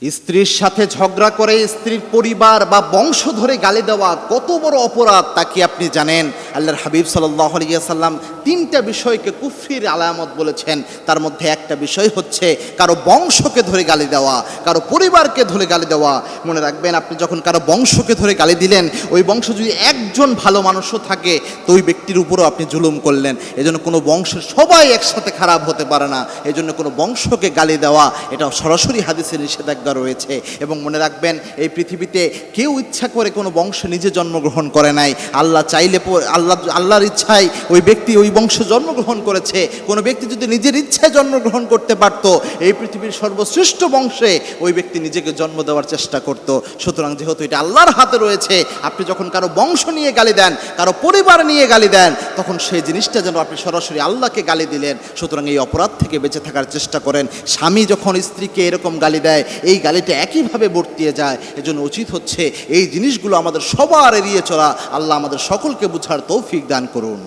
স্ত্রীর সাথে ঝগড়া করে স্ত্রীর পরিবার বা বংশ ধরে গালি দেওয়া কত বড় অপরাধ তা কি আপনি জানেন? আল্লাহর হাবিব সাল্লাল্লাহু আলাইহি ওয়াসাল্লাম তিনটা বিষয়কে কুফরির আলামত বলেছেন। তার মধ্যে একটা বিষয় হচ্ছে কারো বংশকে ধরে গালি দেওয়া, কারো পরিবারকে ধরে গালি দেওয়া। মনে রাখবেন, আপনি যখন কারো বংশকে ধরে গালি দিলেন, ওই বংশ যদি একজন ভালো মানুষও থাকে তো ওই ব্যক্তির উপরও আপনি জুলুম করলেন। এজন্য কোনো বংশের সবাই একসাথে খারাপ হতে পারে না। এজন্য কোনো বংশকে গালি দেওয়া এটা সরাসরি হাদিসে নিষেধাজ্ঞা রয়েছে। এবং মনে রাখবেন, এই পৃথিবীতে কেউ ইচ্ছা করে কোনো বংশে নিজে জন্মগ্রহণ করে নাই। আল্লাহ চাইলে আল্লাহর ইচ্ছায় ওই ব্যক্তি ওই বংশে জন্মগ্রহণ করেছে। কোনো ব্যক্তি যদি নিজের ইচ্ছায় জন্মগ্রহণ করতে পারত, এই পৃথিবীর সর্বশ্রেষ্ঠ বংশে ওই ব্যক্তি নিজেকে জন্ম দেওয়ার চেষ্টা করত। সুতরাং যেহেতু এটা আল্লাহর হাতে রয়েছে, আপনি যখন কারো বংশ নিয়ে গালি দেন, কারো পরিবার নিয়ে গালি দেন, তখন সেই জিনিসটা যেন আপনি সরাসরি আল্লাহকে গালি দিলেন। সুতরাং এই অপরাধ থেকে বেঁচে থাকার চেষ্টা করেন। স্বামী যখন স্ত্রীকে এরকম গালি দেয়, এই গালিটা একইভাবে বর্তিয়ে যায়। এজন্য উচিত হচ্ছে এই জিনিসগুলো আমাদের সবার এড়িয়ে চলা। আল্লাহ আমাদের সকলকে বুঝার তৌফিক দান করুন।